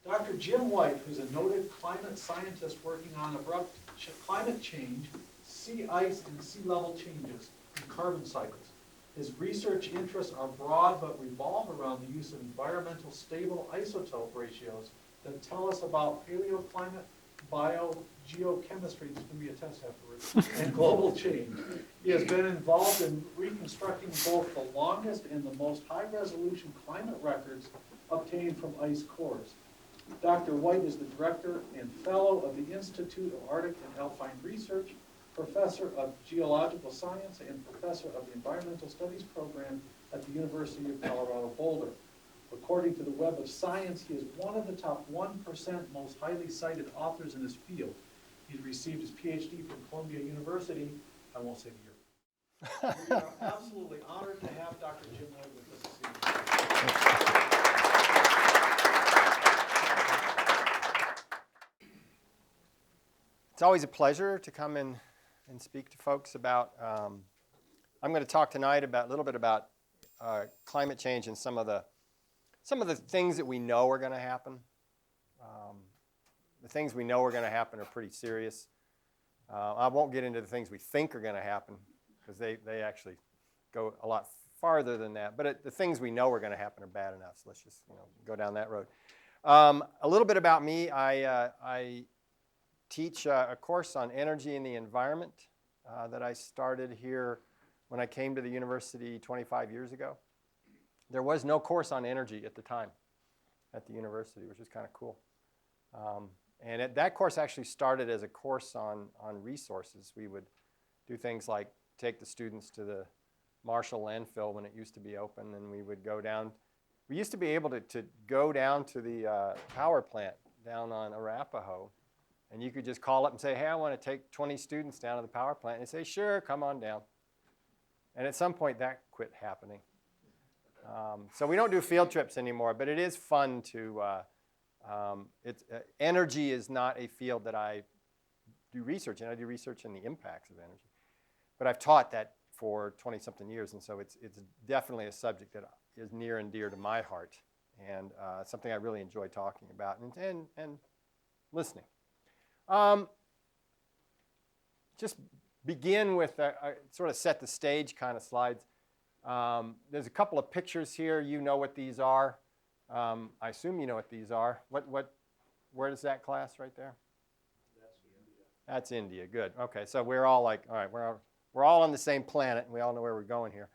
Dr. Jim White, who's a noted climate scientist working on abrupt climate change, sea ice and sea level changes, and carbon cycles. His research interests are broad but revolve around the use of environmental stable isotope ratios that tell us about paleoclimate, biogeochemistry, this can be a test afterwards, and global change. He has been involved in reconstructing both the longest and the most high-resolution climate records obtained from ice cores. Dr. White is the director and fellow of the Institute of Arctic and Alpine Research, professor of geological science, and professor of the Environmental Studies program at the University of Colorado Boulder. According to the Web of Science, he is one of the top 1% most highly cited authors in his field. He's received his PhD from Columbia University. I won't say the year. We are absolutely honored to have Dr. Jim White with us this evening. It's always a pleasure to come in and speak to folks about, I'm going to talk tonight about a little bit about climate change and some of the things that we know are going to happen. The things we know are going to happen are pretty serious. I won't get into the things we think are going to happen because they actually go a lot farther than that. But the things we know are going to happen are bad enough. So let's just go down that road. A little bit about me. I teach a course on energy and the environment that I started here when I came to the university 25 years ago. There was no course on energy at the time at the university, which is kind of cool. And that course actually started as a course on resources. We would do things like take the students to the Marshall landfill when it used to be open, and we would go down. We used to be able to go down to the power plant down on Arapahoe, and you could just call up and say, hey, I want to take 20 students down to the power plant. And they say, sure, come on down. And at some point, that quit happening. So we don't do field trips anymore, but it is fun to, energy is not a field that I do research in. I do research in the impacts of energy. But I've taught that for 20-something years, and so it's definitely a subject that is near and dear to my heart, and something I really enjoy talking about and listening. Just begin with sort of set the stage kind of slides. There's a couple of pictures here. You know what these are. I assume you know what these are. Where is that class right there? That's India. That's India. Good. Okay, so we're all like, all right, we're all on the same planet, and we all know where we're going here.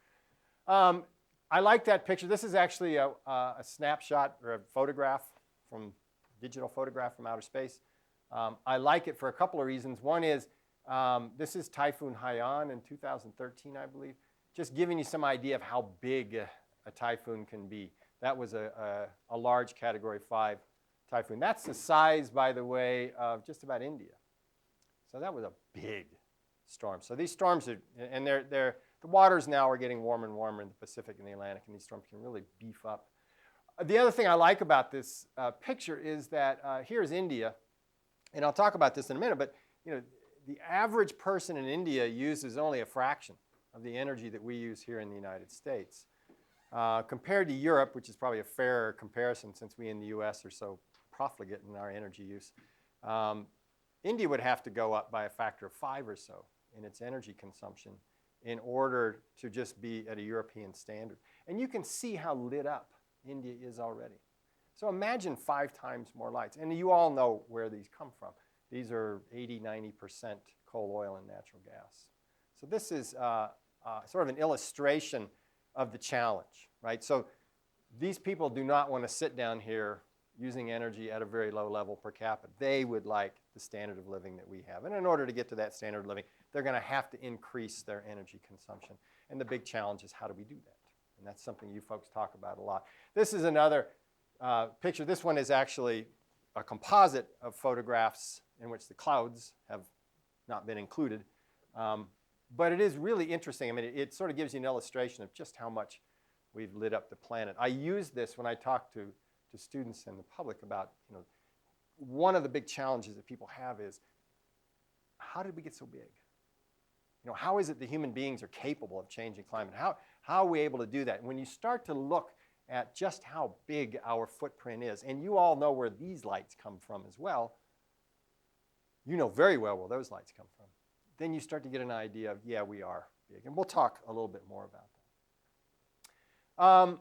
I like that picture. This is actually a snapshot or a photograph digital photograph from outer space. I like it for a couple of reasons. One is this is Typhoon Haiyan in 2013, I believe. Just giving you some idea of how big a typhoon can be. That was a large Category 5 typhoon. That's the size, by the way, of just about India. So that was a big storm. So these storms are, and the waters now are getting warmer and warmer in the Pacific and the Atlantic, and these storms can really beef up. The other thing I like about this picture is that here's India, and I'll talk about this in a minute, but the average person in India uses only a fraction of the energy that we use here in the United States. Compared to Europe, which is probably a fairer comparison since we in the US are so profligate in our energy use, India would have to go up by a factor of 5 or so in its energy consumption in order to just be at a European standard. And you can see how lit up India is already. So imagine 5 times more lights. And you all know where these come from. These are 80-90% coal, oil, and natural gas. So this is sort of an illustration of the challenge, right? So these people do not want to sit down here using energy at a very low level per capita. They would like the standard of living that we have. And in order to get to that standard of living, they're going to have to increase their energy consumption. And the big challenge is, how do we do that? And that's something you folks talk about a lot. This is another picture. This one is actually a composite of photographs in which the clouds have not been included. But it is really interesting. I mean, it sort of gives you an illustration of just how much we've lit up the planet. I use this when I talk to students and the public about, one of the big challenges that people have is, how did we get so big? How is it that human beings are capable of changing climate? How are we able to do that? And when you start to look at just how big our footprint is, and you all know where these lights come from as well, you know very well where those lights come from, then you start to get an idea of, yeah, we are big. And we'll talk a little bit more about that.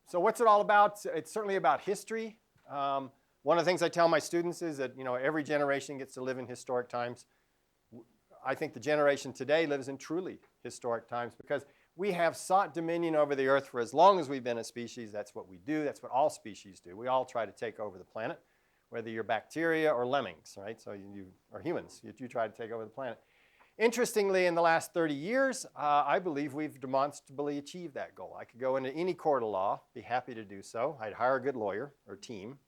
So what's it all about? It's certainly about history. One of the things I tell my students is that, you know, every generation gets to live in historic times. I think the generation today lives in truly historic times because we have sought dominion over the earth for as long as we've been a species. That's what we do. That's what all species do. We all try to take over the planet, whether you're bacteria or lemmings, right? So you are humans. You try to take over the planet. Interestingly, in the last 30 years, I believe we've demonstrably achieved that goal. I could go into any court of law, be happy to do so. I'd hire a good lawyer or team.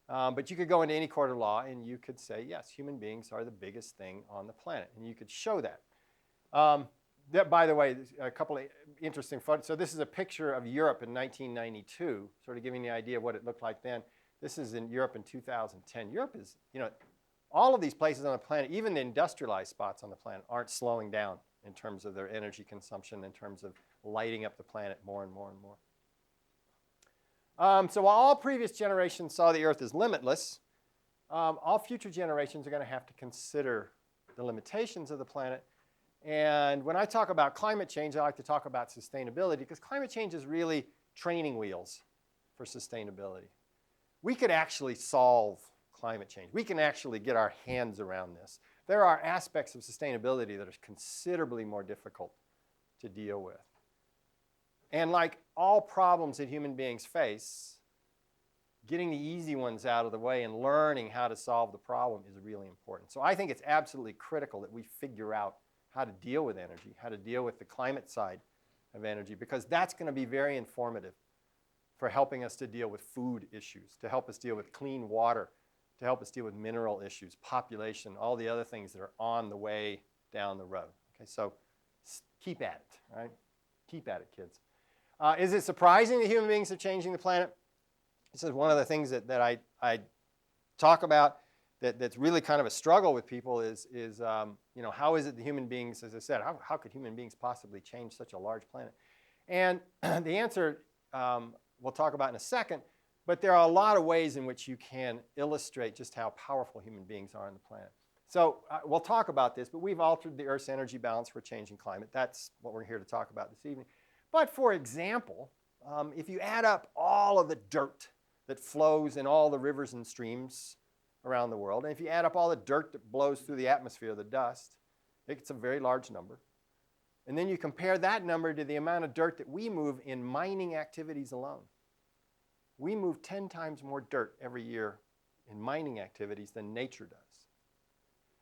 But you could go into any court of law and you could say, yes, human beings are the biggest thing on the planet. And you could show that. By the way, a couple of interesting photos. So this is a picture of Europe in 1992, sort of giving you the idea of what it looked like then. This is in Europe in 2010. Europe is, you know, all of these places on the planet, even the industrialized spots on the planet, aren't slowing down in terms of their energy consumption, in terms of lighting up the planet more and more and more. So while all previous generations saw the Earth as limitless, all future generations are going to have to consider the limitations of the planet. And when I talk about climate change, I like to talk about sustainability because climate change is really training wheels for sustainability. We could actually solve climate change. We can actually get our hands around this. There are aspects of sustainability that are considerably more difficult to deal with. And like all problems that human beings face, getting the easy ones out of the way and learning how to solve the problem is really important. So I think it's absolutely critical that we figure out how to deal with energy, how to deal with the climate side of energy, because that's going to be very informative for helping us to deal with food issues, to help us deal with clean water, to help us deal with mineral issues, population, all the other things that are on the way down the road. Okay, so keep at it, all right? Keep at it, kids. Is it surprising that human beings are changing the planet? This is one of the things that I talk about that's really kind of a struggle with people is you know, how is it that human beings, as I said, how could human beings possibly change such a large planet? And the answer we'll talk about in a second, but there are a lot of ways in which you can illustrate just how powerful human beings are on the planet. So we'll talk about this, but we've altered the Earth's energy balance for changing climate. That's what we're here to talk about this evening. But for example, if you add up all of the dirt that flows in all the rivers and streams around the world, and if you add up all the dirt that blows through the atmosphere, the dust, it's a very large number. And then you compare that number to the amount of dirt that we move in mining activities alone. We move 10 times more dirt every year in mining activities than nature does.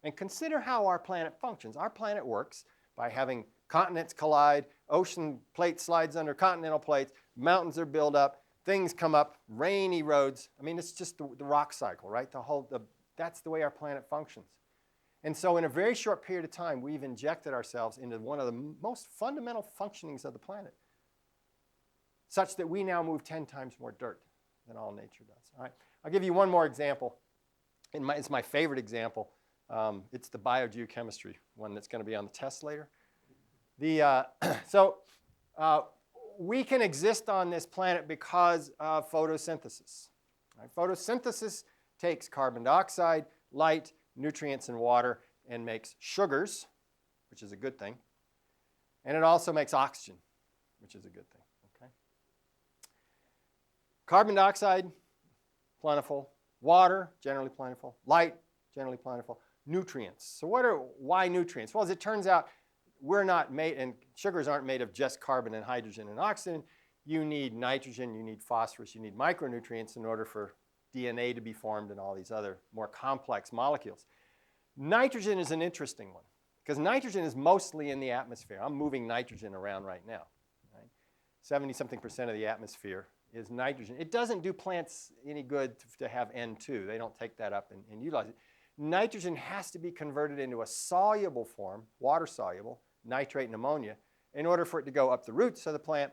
And consider how our planet functions. Our planet works by having continents collide, ocean plate slides under continental plates, mountains are built up, things come up, rain erodes. I mean, it's just the rock cycle, right? That's the way our planet functions. And so in a very short period of time, we've injected ourselves into one of the most fundamental functionings of the planet, such that we now move 10 times more dirt than all nature does. All right? I'll give you one more example. It's my favorite example. It's the biogeochemistry one that's going to be on the test later. We can exist on this planet because of photosynthesis. Right? Photosynthesis takes carbon dioxide, light, nutrients, and water and makes sugars, which is a good thing. And it also makes oxygen, which is a good thing. Okay? Carbon dioxide, plentiful. Water, generally plentiful. Light, generally plentiful. Nutrients. So why nutrients? Well, as it turns out, we're not made, and sugars aren't made of just carbon and hydrogen and oxygen. You need nitrogen, you need phosphorus, you need micronutrients in order for DNA to be formed and all these other more complex molecules. Nitrogen is an interesting one because nitrogen is mostly in the atmosphere. I'm moving nitrogen around right now. Right? 70-something% of the atmosphere is nitrogen. It doesn't do plants any good to have N2. They don't take that up and utilize it. Nitrogen has to be converted into a soluble form, water-soluble, nitrate and ammonia, in order for it to go up the roots of the plant,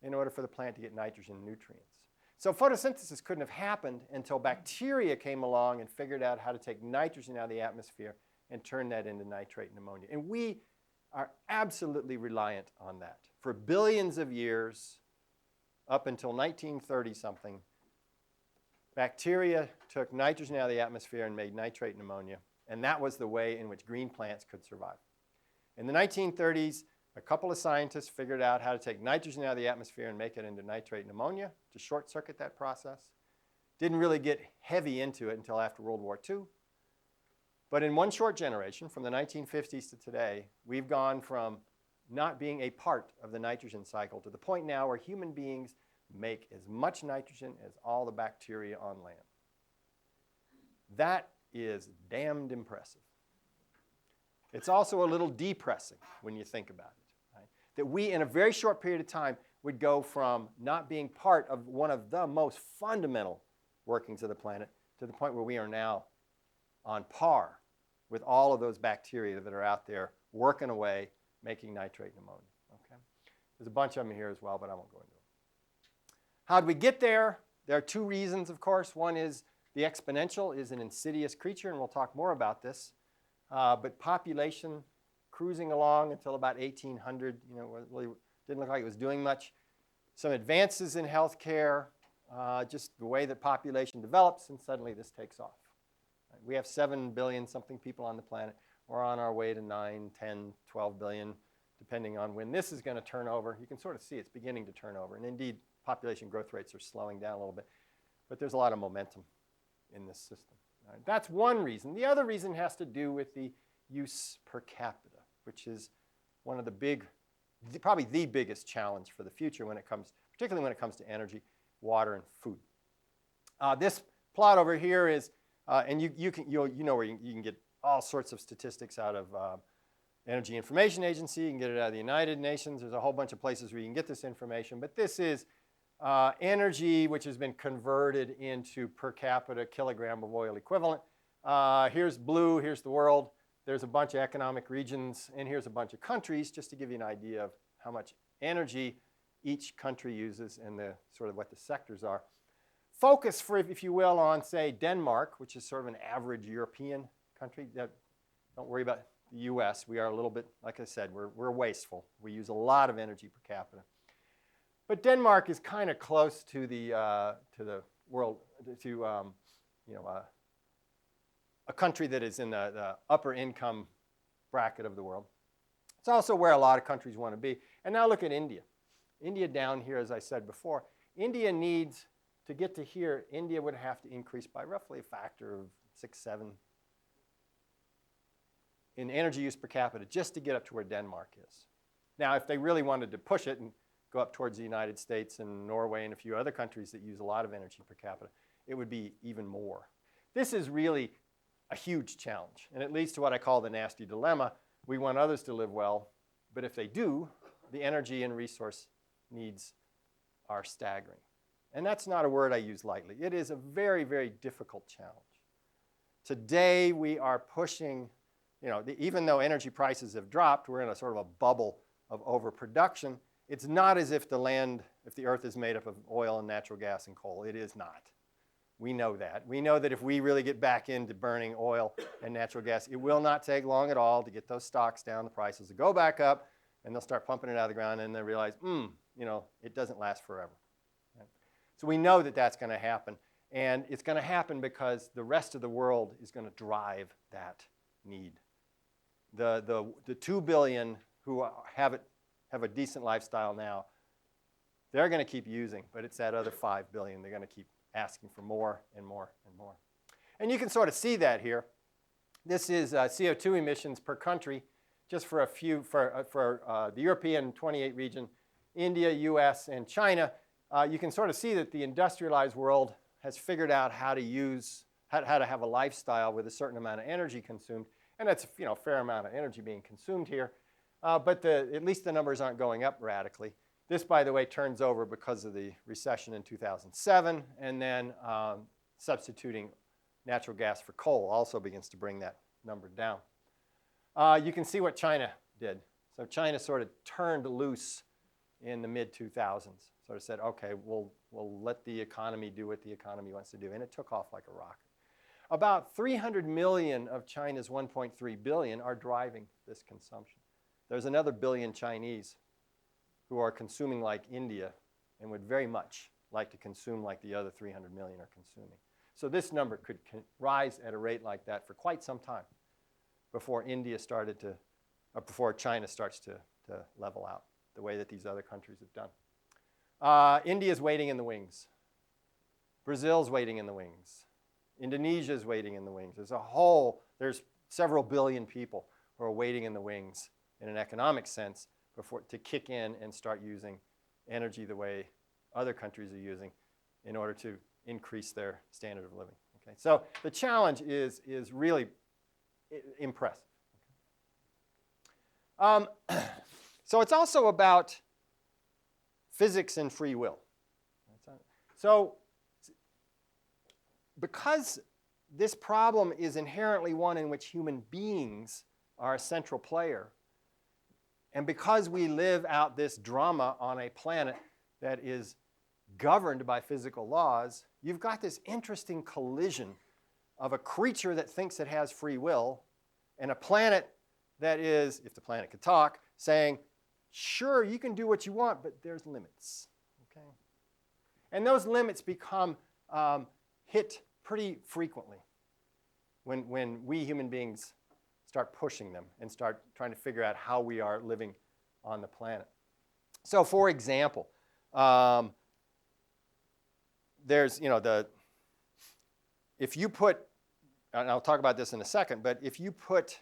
in order for the plant to get nitrogen nutrients. So photosynthesis couldn't have happened until bacteria came along and figured out how to take nitrogen out of the atmosphere and turn that into nitrate and ammonia. And we are absolutely reliant on that. For billions of years, up until 1930 something, bacteria took nitrogen out of the atmosphere and made nitrate and ammonia, and that was the way in which green plants could survive. In the 1930s, a couple of scientists figured out how to take nitrogen out of the atmosphere and make it into nitrate and ammonia to short circuit that process. Didn't really get heavy into it until after World War II. But in one short generation, from the 1950s to today, we've gone from not being a part of the nitrogen cycle to the point now where human beings make as much nitrogen as all the bacteria on land. That is damned impressive. It's also a little depressing when you think about it, right? That we, in a very short period of time, would go from not being part of one of the most fundamental workings of the planet to the point where we are now on par with all of those bacteria that are out there working away, making nitrate and ammonia. Okay? There's a bunch of them here as well, but I won't go into them. How did we get there? There are two reasons, of course. One is the exponential is an insidious creature, and we'll talk more about this. But population cruising along until about 1800, really didn't look like it was doing much. Some advances in healthcare, just the way that population develops, and suddenly this takes off. Right? We have 7 billion something people on the planet. We're on our way to 9, 10, 12 billion, depending on when this is going to turn over. You can sort of see it's beginning to turn over. And indeed, population growth rates are slowing down a little bit. But there's a lot of momentum in this system. Right? That's one reason. The other reason has to do with the use per capita, which is one of the probably the biggest challenge for the future particularly when it comes to energy, water, and food. This plot over here is, and you know where you can get all sorts of statistics out of Energy Information Agency. You can get it out of the United Nations. There's a whole bunch of places where you can get this information. But this is energy which has been converted into per capita kilogram of oil equivalent. Here's blue. Here's the world. There's a bunch of economic regions. And here's a bunch of countries, just to give you an idea of how much energy each country uses and the sort of what the sectors are. Focus, if you will, on, say, Denmark, which is sort of an average European country. Don't worry about the U.S. We are a little bit, like I said, we're wasteful. We use a lot of energy per capita. But Denmark is kind of close to the world, a country that is in the upper income bracket of the world. It's also where a lot of countries want to be. And now look at India. India down here, as I said before, India needs, to get to here, India would have to increase by roughly a factor of 6, 7 in energy use per capita just to get up to where Denmark is. Now, if they really wanted to push it and go up towards the United States and Norway and a few other countries that use a lot of energy per capita, it would be even more. This is really a huge challenge, and it leads to what I call the nasty dilemma. We want others to live well, but if they do, the energy and resource needs are staggering. And that's not a word I use lightly. It is a very, very difficult challenge. Today, we are pushing, even though energy prices have dropped, we're in a sort of a bubble of overproduction. It's not as if the earth is made up of oil and natural gas and coal. It is not. We know that. We know that if we really get back into burning oil and natural gas, it will not take long at all to get those stocks down, the prices to go back up, and they'll start pumping it out of the ground, and they realize, it doesn't last forever. Right? So we know that that's going to happen, and it's going to happen because the rest of the world is going to drive that need. The 2 billion who have a decent lifestyle now, they're going to keep using, but it's that other 5 billion. They're going to keep asking for more and more and more. And you can sort of see that here. This is CO2 emissions per country, just for the European 28 region, India, US, and China. You can sort of see that the industrialized world has figured out how to have a lifestyle with a certain amount of energy consumed. And that's a fair amount of energy being consumed here. But at least the numbers aren't going up radically. This, by the way, turns over because of the recession in 2007, and then substituting natural gas for coal also begins to bring that number down. You can see what China did. So China sort of turned loose in the mid-2000s. Sort of said, okay, we'll let the economy do what the economy wants to do. And it took off like a rocket. About 300 million of China's 1.3 billion are driving this consumption. There's another billion Chinese who are consuming like India and would very much like to consume like the other 300 million are consuming. So this number could rise at a rate like that for quite some time before before China starts to level out the way that these other countries have done. India's waiting in the wings. Brazil's waiting in the wings. Indonesia's waiting in the wings. There's several billion people who are waiting in the wings in an economic sense to kick in and start using energy the way other countries are using in order to increase their standard of living. Okay? So the challenge is really impressive. So it's also about physics and free will. So because this problem is inherently one in which human beings are a central player, and because we live out this drama on a planet that is governed by physical laws, you've got this interesting collision of a creature that thinks it has free will and a planet that is, if the planet could talk, saying, sure, you can do what you want, but there's limits. Okay? And those limits become hit pretty frequently when we human beings start pushing them and start trying to figure out how we are living on the planet. So for example, if you put, and I'll talk about this in a second, but if you put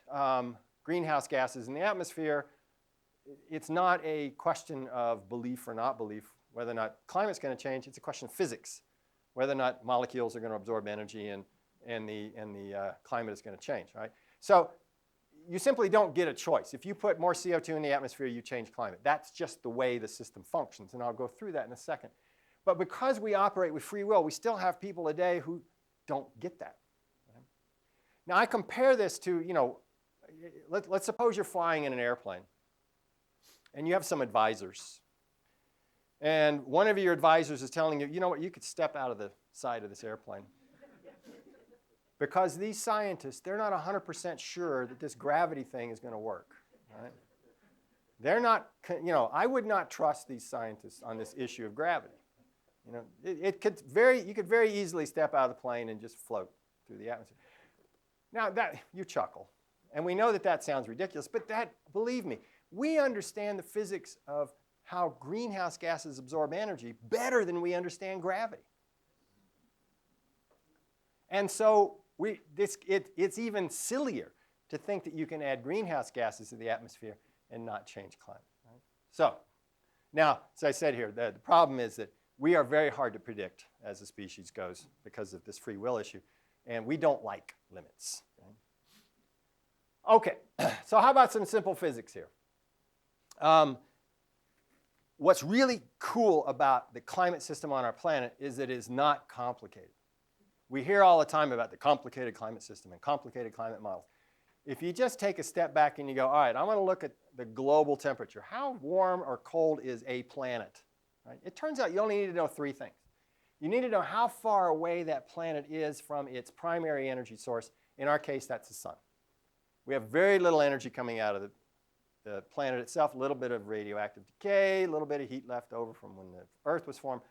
greenhouse gases in the atmosphere, it's not a question of belief or not belief, whether or not climate's going to change. It's a question of physics, whether or not molecules are going to absorb energy and the climate is going to change, right? So you simply don't get a choice. If you put more CO2 in the atmosphere, you change climate. That's just the way the system functions, and I'll go through that in a second. But because we operate with free will, we still have people today who don't get that. Right? Now, I compare this to, let's suppose you're flying in an airplane, and you have some advisors. And one of your advisors is telling you, you know what, you could step out of the side of this airplane. Because these scientists, they're not 100% sure that this gravity thing is going to work. Right? They're not, I would not trust these scientists on this issue of gravity. You could very easily step out of the plane and just float through the atmosphere. Now, you chuckle. And we know that sounds ridiculous, but believe me, we understand the physics of how greenhouse gases absorb energy better than we understand gravity. And so it's even sillier to think that you can add greenhouse gases to the atmosphere and not change climate. Right? So now, as I said here, the problem is that we are very hard to predict as a species goes because of this free will issue, and we don't like limits. Right? Okay, so how about some simple physics here? What's really cool about the climate system on our planet is that it is not complicated. We hear all the time about the complicated climate system and complicated climate models. If you just take a step back and you go, all right, I'm going to look at the global temperature. How warm or cold is a planet? Right? It turns out you only need to know three things. You need to know how far away that planet is from its primary energy source. In our case, that's the sun. We have very little energy coming out of the planet itself, a little bit of radioactive decay, a little bit of heat left over from when the Earth was formed.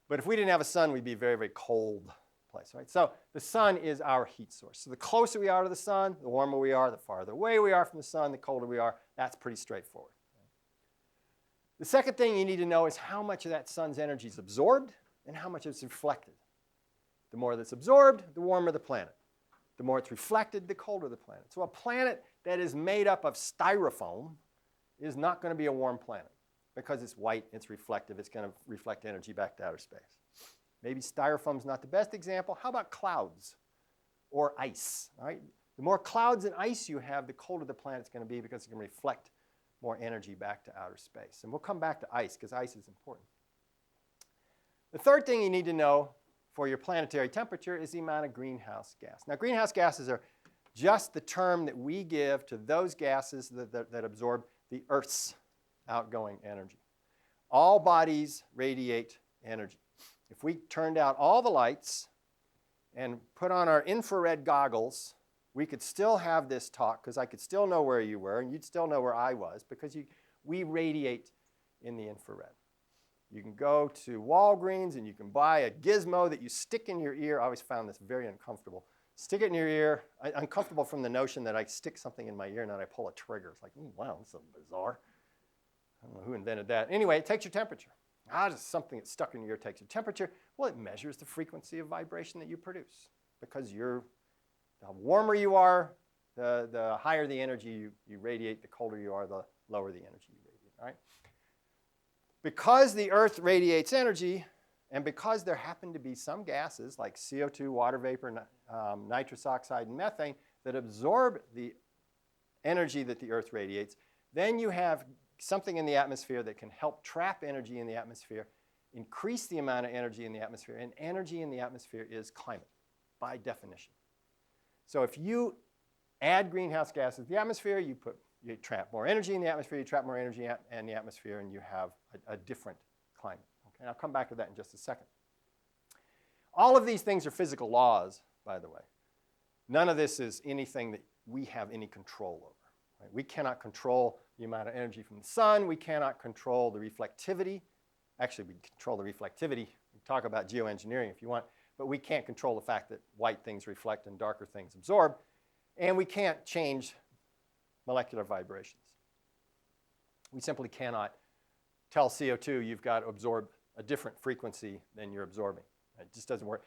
But if we didn't have a sun, we'd be a very, very cold place, right? So the sun is our heat source. So the closer we are to the sun, the warmer we are. The farther away we are from the sun, the colder we are. That's pretty straightforward. The second thing you need to know is how much of that sun's energy is absorbed and how much is reflected. The more that's absorbed, the warmer the planet. The more it's reflected, the colder the planet. So a planet that is made up of styrofoam is not going to be a warm planet because it's white, it's reflective, it's going to reflect energy back to outer space. Maybe styrofoam's not the best example. How about clouds or ice? All right? The more clouds and ice you have, the colder the planet's going to be because it's going to reflect more energy back to outer space. And we'll come back to ice because ice is important. The third thing you need to know for your planetary temperature is the amount of greenhouse gas. Now, greenhouse gases are just the term that we give to those gases that absorb the Earth's outgoing energy. All bodies radiate energy. If we turned out all the lights and put on our infrared goggles, we could still have this talk because I could still know where you were and you'd still know where I was because we radiate in the infrared. You can go to Walgreens and you can buy a gizmo that you stick in your ear. I always found this very uncomfortable. Stick it in your ear. Uncomfortable from the notion that I stick something in my ear and then I pull a trigger. It's like, wow, that's so bizarre. I don't know who invented that. Anyway, it takes your temperature. Just something that's stuck in your ear takes your temperature. Well, it measures the frequency of vibration that you produce because the warmer you are, the higher the energy you radiate. The colder you are, the lower the energy you radiate. All right? Because the Earth radiates energy, and because there happen to be some gases like CO2, water vapor, nitrous oxide, and methane that absorb the energy that the Earth radiates, then you have something in the atmosphere that can help trap energy in the atmosphere, increase the amount of energy in the atmosphere, and energy in the atmosphere is climate by definition. So if you add greenhouse gases to the atmosphere, you trap more energy in the atmosphere, you trap more energy in the atmosphere, and you have a different climate. Okay? And I'll come back to that in just a second. All of these things are physical laws, by the way. None of this is anything that we have any control over. Right? We cannot control the amount of energy from the sun. We cannot control the reflectivity. Actually, we control the reflectivity. We can talk about geoengineering if you want, but we can't control the fact that white things reflect and darker things absorb. And we can't change molecular vibrations. We simply cannot tell CO2 you've got to absorb a different frequency than you're absorbing. It just doesn't work.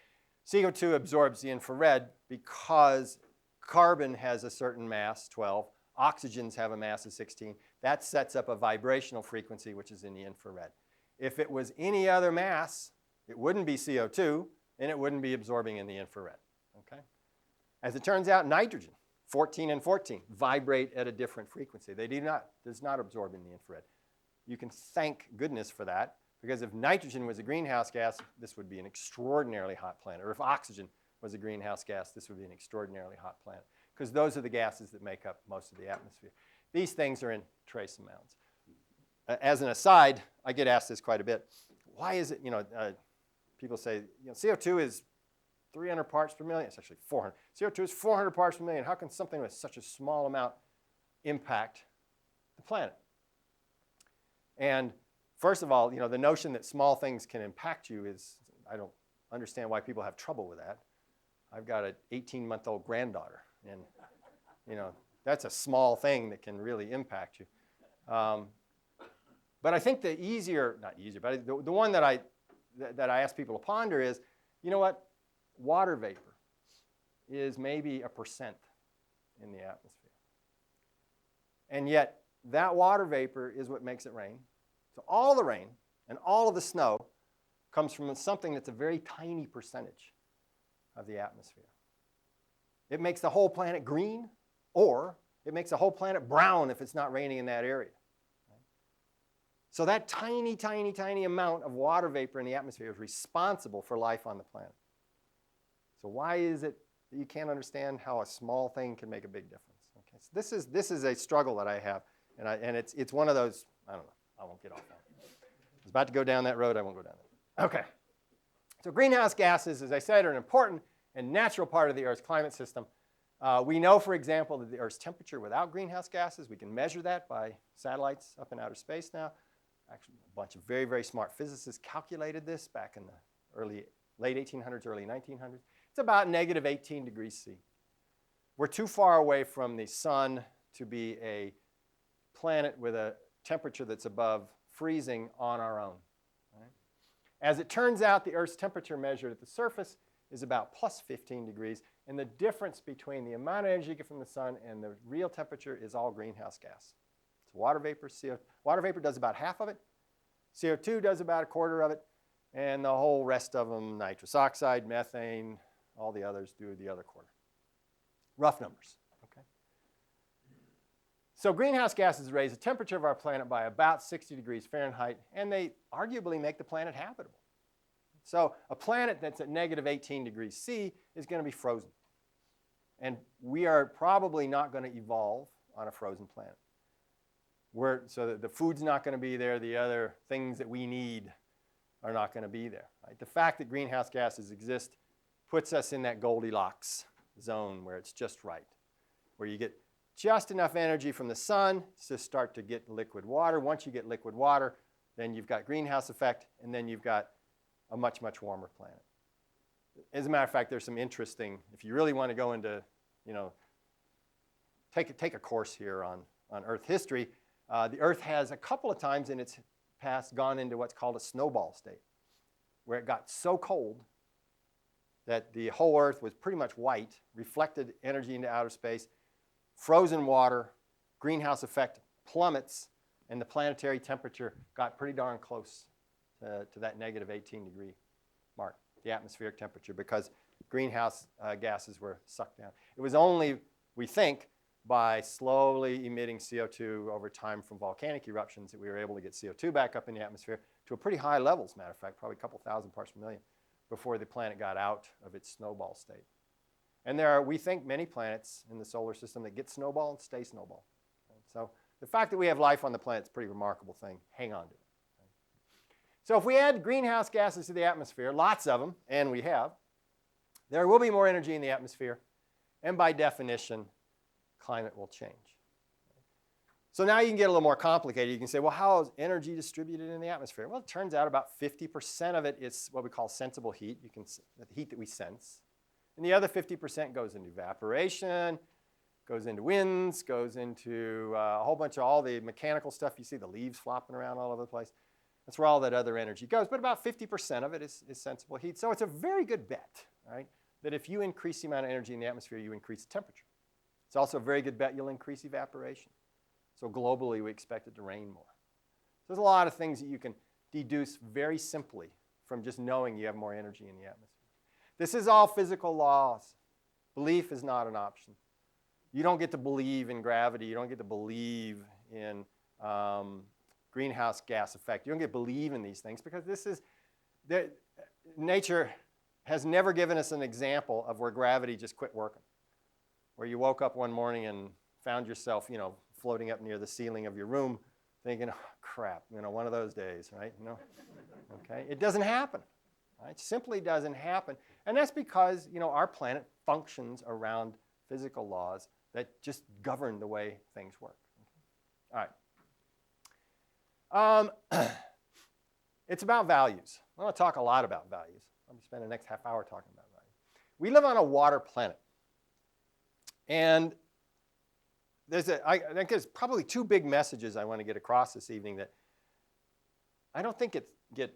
CO2 absorbs the infrared because carbon has a certain mass, 12. Oxygens have a mass of 16. That sets up a vibrational frequency, which is in the infrared. If it was any other mass, it wouldn't be CO2, and it wouldn't be absorbing in the infrared. Okay? As it turns out, nitrogen, 14 and 14, vibrate at a different frequency. Does not absorb in the infrared. You can thank goodness for that, because if nitrogen was a greenhouse gas, this would be an extraordinarily hot planet. Or if oxygen was a greenhouse gas, this would be an extraordinarily hot planet, because those are the gases that make up most of the atmosphere. These things are in trace amounts. As an aside, I get asked this quite a bit. Why is it, people say, CO2 is 300 parts per million. It's actually 400. CO2 is 400 parts per million. How can something with such a small amount impact the planet? And first of all, the notion that small things can impact you is, I don't understand why people have trouble with that. I've got an 18-month-old granddaughter, and that's a small thing that can really impact you. But I think the one that I ask people to ponder is, water vapor is maybe 1% in the atmosphere. And yet, that water vapor is what makes it rain. So all the rain and all of the snow comes from something that's a very tiny percentage of the atmosphere. It makes the whole planet green, or it makes the whole planet brown if it's not raining in that area. Right? So that tiny, tiny, tiny amount of water vapor in the atmosphere is responsible for life on the planet. So why is it that you can't understand how a small thing can make a big difference? Okay, so this is a struggle that I have, and it's one of those, I don't know, I won't get off that. I was about to go down that road, I won't go down that. Okay. So greenhouse gases, as I said, are an important and natural part of the Earth's climate system. We know, for example, that the Earth's temperature without greenhouse gases, we can measure that by satellites up in outer space now. Actually, a bunch of very, very smart physicists calculated this back in the late 1800s, early 1900s. It's about negative 18 degrees C. We're too far away from the sun to be a planet with a temperature that's above freezing on our own. Right? As it turns out, the Earth's temperature measured at the surface is about plus 15 degrees, and the difference between the amount of energy you get from the sun and the real temperature is all greenhouse gas. It's water vapor. Water vapor does about half of it. CO2 does about a quarter of it, and the whole rest of them, nitrous oxide, methane, all the others do the other quarter. Rough numbers. Okay? So greenhouse gases raise the temperature of our planet by about 60 degrees Fahrenheit, and they arguably make the planet habitable. So a planet that's at negative 18 degrees C is going to be frozen. And we are probably not going to evolve on a frozen planet. So the food's not going to be there. The other things that we need are not going to be there. Right? The fact that greenhouse gases exist puts us in that Goldilocks zone where it's just right, where you get just enough energy from the sun to start to get liquid water. Once you get liquid water, then you've got greenhouse effect, and then you've got a much, much warmer planet. As a matter of fact, there's some interesting, if you really want to go into, take a course here on Earth history, the Earth has a couple of times in its past gone into what's called a snowball state, where it got so cold that the whole Earth was pretty much white, reflected energy into outer space, frozen water, greenhouse effect plummets, and the planetary temperature got pretty darn close to that negative 18-degree mark, the atmospheric temperature, because greenhouse gases were sucked down. It was only, we think, by slowly emitting CO2 over time from volcanic eruptions that we were able to get CO2 back up in the atmosphere to a pretty high level, as a matter of fact, probably a couple thousand parts per million, before the planet got out of its snowball state. And there are, we think, many planets in the solar system that get snowball and stay snowball. So the fact that we have life on the planet is a pretty remarkable thing. Hang on to it. So if we add greenhouse gases to the atmosphere, lots of them, and we have, there will be more energy in the atmosphere, and by definition, climate will change. So now you can get a little more complicated. You can say, well, how is energy distributed in the atmosphere? Well, it turns out about 50% of it is what we call sensible heat, the heat that we sense. And the other 50% goes into evaporation, goes into winds, goes into a whole bunch of all the mechanical stuff. You see the leaves flopping around all over the place. That's where all that other energy goes. But about 50% of it is sensible heat. So it's a very good bet, right, that if you increase the amount of energy in the atmosphere, you increase the temperature. It's also a very good bet you'll increase evaporation. So globally, we expect it to rain more. So there's a lot of things that you can deduce very simply from just knowing you have more energy in the atmosphere. This is all physical laws. Belief is not an option. You don't get to believe in gravity. You don't get to believe in greenhouse gas effect. You don't get to believe in these things because nature has never given us an example of where gravity just quit working, where you woke up one morning and found yourself, floating up near the ceiling of your room thinking, oh, crap, one of those days, right? Okay? It doesn't happen. Right? It simply doesn't happen. And that's because, our planet functions around physical laws that just govern the way things work. All right. It's about values. I want to talk a lot about values. I'm going to spend the next half hour talking about values. We live on a water planet. And I think there's probably two big messages I want to get across this evening that I don't think get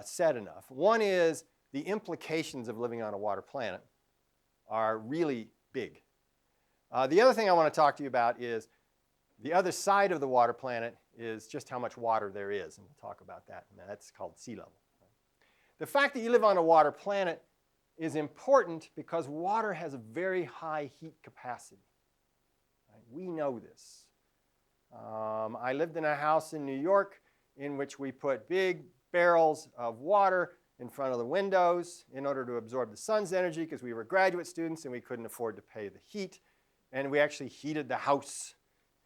said enough. One is the implications of living on a water planet are really big. The other thing I want to talk to you about is the other side of the water planet is just how much water there is, and we'll talk about that. And that's called sea level. The fact that you live on a water planet is important because water has a very high heat capacity. Right? We know this. I lived in a house in New York in which we put big barrels of water in front of the windows in order to absorb the sun's energy because we were graduate students and we couldn't afford to pay the heat. And we actually heated the house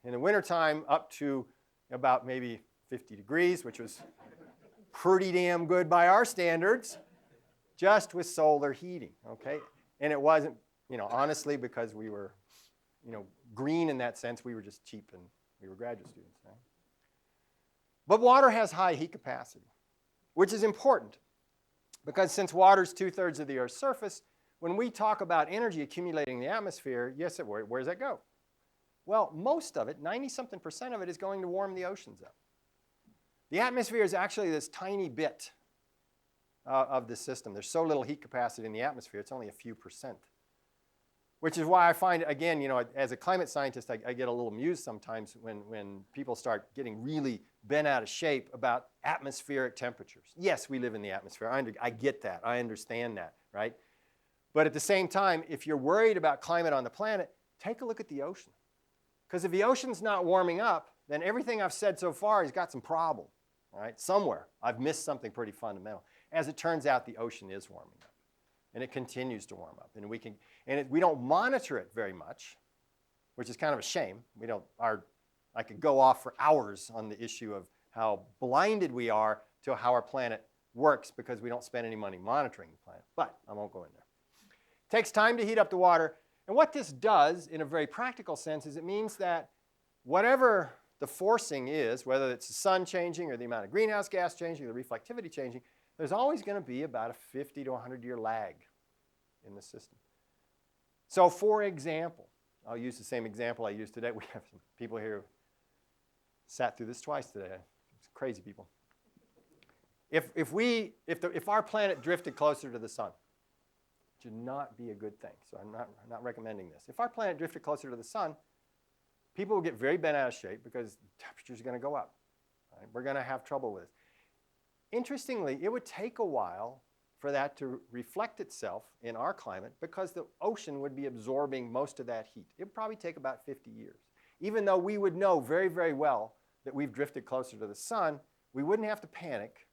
in the wintertime up to about maybe 50 degrees, which was pretty damn good by our standards, just with solar heating, okay? And it wasn't, honestly, because we were, green in that sense. We were just cheap and we were graduate students, right? But water has high heat capacity, which is important because since water is 2/3 of the Earth's surface, when we talk about energy accumulating in the atmosphere, yes, where does that go? Well, most of it, 90-something% of it, is going to warm the oceans up. The atmosphere is actually this tiny bit of the system. There's so little heat capacity in the atmosphere, it's only a few percent. Which is why I find, again, as a climate scientist, I get a little amused sometimes when people start getting really bent out of shape about atmospheric temperatures. Yes, we live in the atmosphere. I get that. I understand that, right? But at the same time, if you're worried about climate on the planet, take a look at the ocean. Because if the ocean's not warming up, then everything I've said so far has got some problem, all right? Somewhere I've missed something pretty fundamental. As it turns out, the ocean is warming up, and it continues to warm up. And we don't monitor it very much, which is kind of a shame. I could go off for hours on the issue of how blinded we are to how our planet works because we don't spend any money monitoring the planet. But I won't go in there. It takes time to heat up the water. And what this does, in a very practical sense, is it means that whatever the forcing is, whether it's the sun changing or the amount of greenhouse gas changing or the reflectivity changing, there's always going to be about a 50 to 100-year lag in the system. So for example, I'll use the same example I used today. We have some people here who sat through this twice today. It's crazy people. If our planet drifted closer to the sun, it should not be a good thing. So I'm not recommending this. If our planet drifted closer to the sun, people will get very bent out of shape because temperatures are going to go up. Right? We're going to have trouble with it. Interestingly, it would take a while for that to reflect itself in our climate because the ocean would be absorbing most of that heat. It would probably take about 50 years. Even though we would know very, very well that we've drifted closer to the sun, we wouldn't have to panic.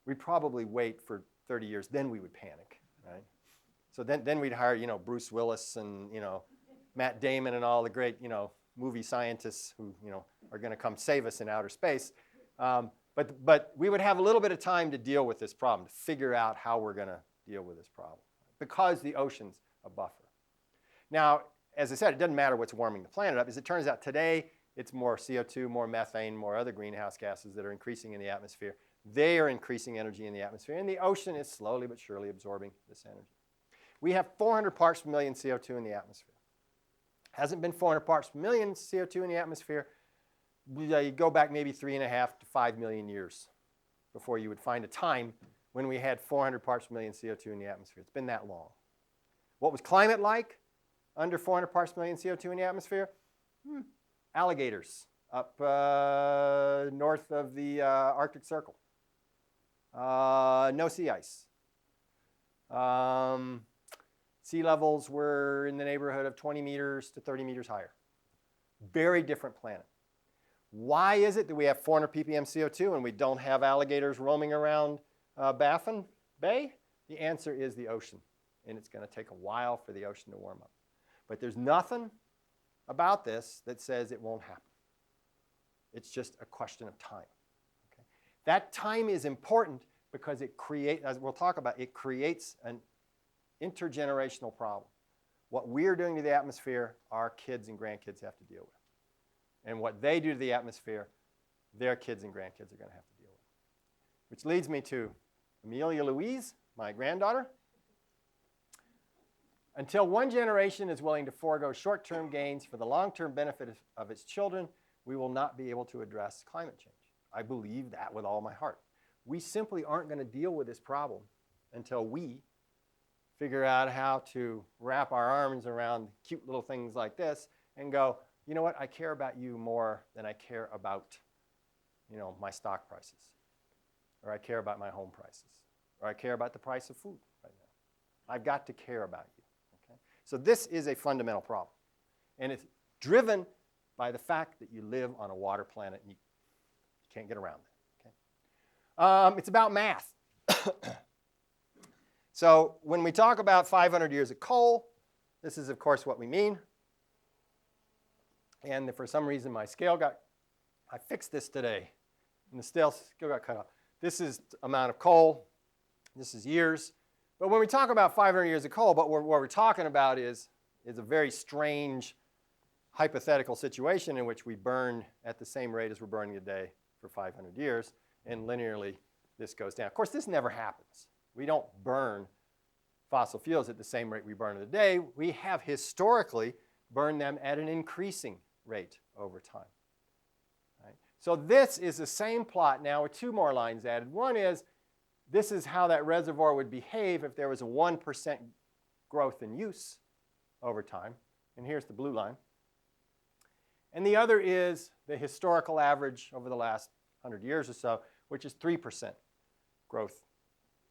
We'd probably wait for 30 years, then we would panic, right? So then we'd hire, Bruce Willis and, Matt Damon and all the great, movie scientists who, are going to come save us in outer space. But we would have a little bit of time to deal with this problem, to figure out how we're going to deal with this problem, because the ocean's a buffer. Now, as I said, it doesn't matter what's warming the planet up. As it turns out today, it's more CO2, more methane, more other greenhouse gases that are increasing in the atmosphere. They are increasing energy in the atmosphere, and the ocean is slowly but surely absorbing this energy. We have 400 parts per million CO2 in the atmosphere. Hasn't been 400 parts per million CO2 in the atmosphere. You go back maybe 3.5 to 5 million years before you would find a time when we had 400 parts per million CO2 in the atmosphere. It's been that long. What was climate like under 400 parts per million CO2 in the atmosphere? Alligators up north of the Arctic Circle. No sea ice. Sea levels were in the neighborhood of 20 meters to 30 meters higher. Very different planet. Why is it that we have 400 ppm CO2 and we don't have alligators roaming around Baffin Bay? The answer is the ocean, and it's going to take a while for the ocean to warm up. But there's nothing about this that says it won't happen. It's just a question of time. Okay? That time is important because it creates, as we'll talk about, it creates an intergenerational problem. What we're doing to the atmosphere, our kids and grandkids have to deal with. And what they do to the atmosphere, their kids and grandkids are going to have to deal with. Which leads me to Amelia Louise, my granddaughter. Until one generation is willing to forego short-term gains for the long-term benefit of its children, we will not be able to address climate change. I believe that with all my heart. We simply aren't going to deal with this problem until we figure out how to wrap our arms around cute little things like this and go, you know what, I care about you more than I care about, my stock prices, or I care about my home prices, or I care about the price of food right now. I've got to care about you. Okay? So this is a fundamental problem, and it's driven by the fact that you live on a water planet and you can't get around it. Okay? It's about math. So when we talk about 500 years of coal, this is, of course, what we mean. And for some reason, my scale I fixed this today, and the scale got cut off. This is the amount of coal. This is years. But when we talk about 500 years of coal, what we're talking about is a very strange hypothetical situation in which we burn at the same rate as we're burning today for 500 years, and linearly this goes down. Of course, this never happens. We don't burn fossil fuels at the same rate we burn them today. We have historically burned them at an increasing rate over time. Right? So this is the same plot now with two more lines added. One is, this is how that reservoir would behave if there was a 1% growth in use over time. And here's the blue line. And the other is the historical average over the last 100 years or so, which is 3% growth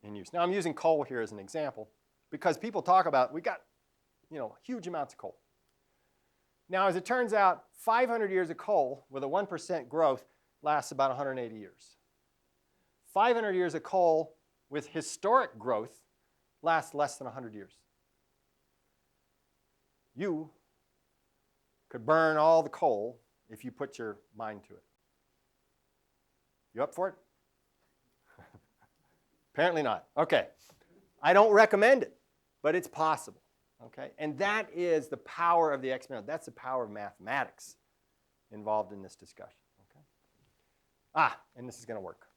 in use. Now I'm using coal here as an example because people talk about, we got huge amounts of coal. Now, as it turns out, 500 years of coal with a 1% growth lasts about 180 years. 500 years of coal with historic growth lasts less than 100 years. You could burn all the coal if you put your mind to it. You up for it? Apparently not. Okay. I don't recommend it, but it's possible. Okay? And that is the power of the exponential. That's the power of mathematics. involved in this discussion. Okay? And this is going to work.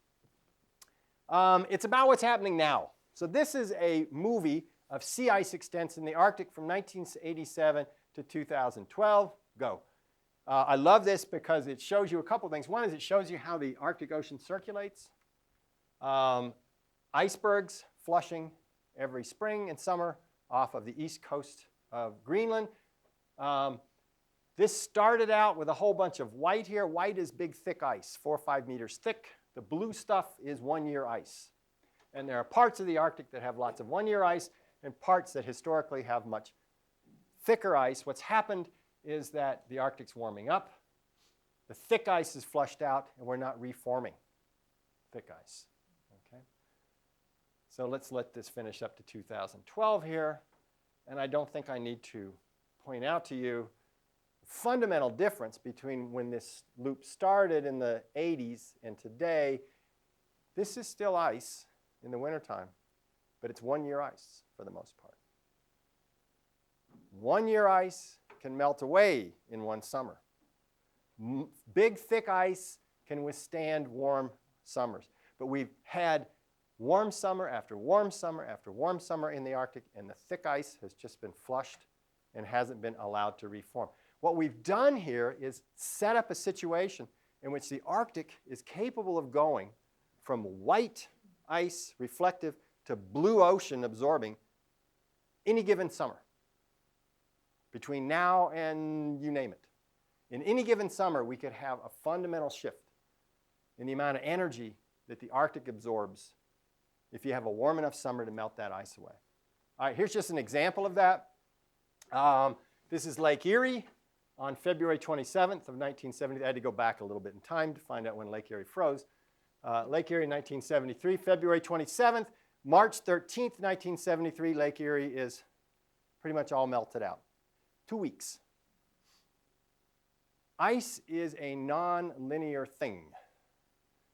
It's about what's happening now. So this is a movie of sea ice extents in the Arctic from 1987 to 2012. Go. I love this because it shows you a couple things. One is it shows you how the Arctic Ocean circulates. Icebergs flushing every spring and summer off of the east coast of Greenland. This started out with a whole bunch of white here. White is big, thick ice, 4 or 5 meters thick. The blue stuff is one-year ice. And there are parts of the Arctic that have lots of one-year ice and parts that historically have much thicker ice. What's happened is that the Arctic's warming up. The thick ice is flushed out, and we're not reforming thick ice. Okay? So let's let this finish up to 2012 here. And I don't think I need to point out to you the fundamental difference between when this loop started in the 80s and today. This is still ice in the wintertime, but it's one-year ice for the most part. One-year ice can melt away in one summer. Big, thick ice can withstand warm summers. But we've had warm summer after warm summer after warm summer in the Arctic, and the thick ice has just been flushed and hasn't been allowed to reform. What we've done here is set up a situation in which the Arctic is capable of going from white ice reflective to blue ocean absorbing any given summer. Between now and you name it. In any given summer, we could have a fundamental shift in the amount of energy that the Arctic absorbs if you have a warm enough summer to melt that ice away. All right, here's just an example of that. This is Lake Erie on February 27th of 1970. I had to go back a little bit in time to find out when Lake Erie froze. Lake Erie, 1973, February 27th. March 13th, 1973, Lake Erie is pretty much all melted out. 2 weeks. Ice is a non-linear thing.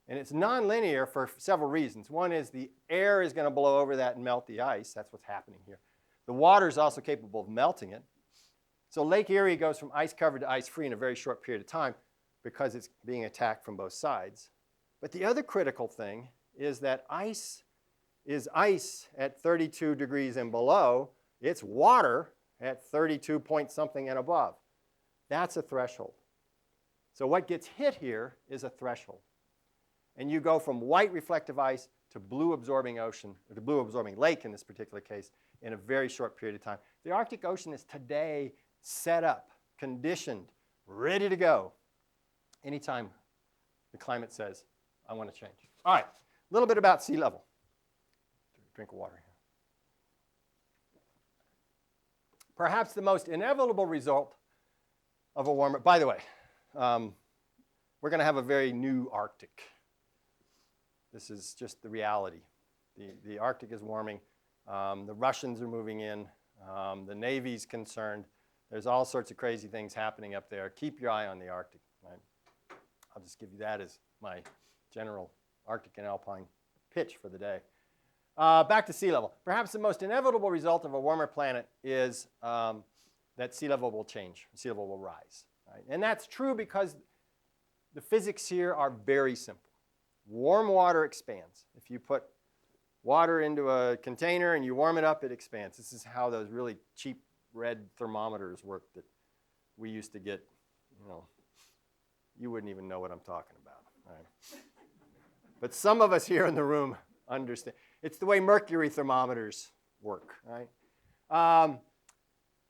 And it's non-linear for several reasons. One is the air is going to blow over that and melt the ice. That's what's happening here. The water is also capable of melting it. So Lake Erie goes from ice-covered to ice-free in a very short period of time because it's being attacked from both sides. But the other critical thing is that ice is ice at 32 degrees and below. It's water at 32 point something and above. That's a threshold. So what gets hit here is a threshold. And you go from white reflective ice to blue absorbing ocean, or the blue absorbing lake in this particular case, in a very short period of time. The Arctic Ocean is today set up, conditioned, ready to go anytime the climate says, I want to change. All right, a little bit about sea level. Drink of water here. Perhaps the most inevitable result of a warmer, by the way, we're going to have a very new Arctic. This is just the reality. The Arctic is warming. The Russians are moving in. The Navy's concerned. There's all sorts of crazy things happening up there. Keep your eye on the Arctic. Right? I'll just give you that as my general Arctic and Alpine pitch for the day. Back to sea level. Perhaps the most inevitable result of a warmer planet is that sea level will change. Sea level will rise. Right? And that's true because the physics here are very simple. Warm water expands. If you put water into a container and you warm it up, it expands. This is how those really cheap red thermometers work that we used to get. You wouldn't even know what I'm talking about. Right? But some of us here in the room understand. It's the way mercury thermometers work. Right?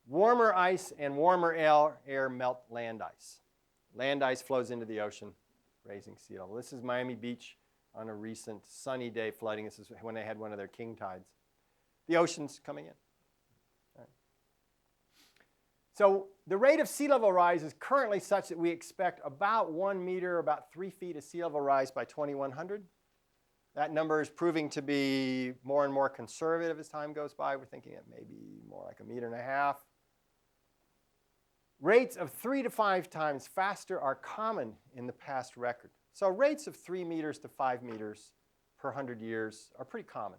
Warmer ice and warmer air melt land ice. Land ice flows into the ocean, raising sea level. This is Miami Beach on a recent sunny day flooding. This is when they had one of their king tides. The ocean's coming in. Right. So the rate of sea level rise is currently such that we expect about 1 meter, about 3 feet of sea level rise by 2100. That number is proving to be more and more conservative as time goes by. We're thinking it may be more like 1.5 meters. Rates of 3 to 5 times faster are common in the past record. So rates of 3 meters to 5 meters per 100 years are pretty common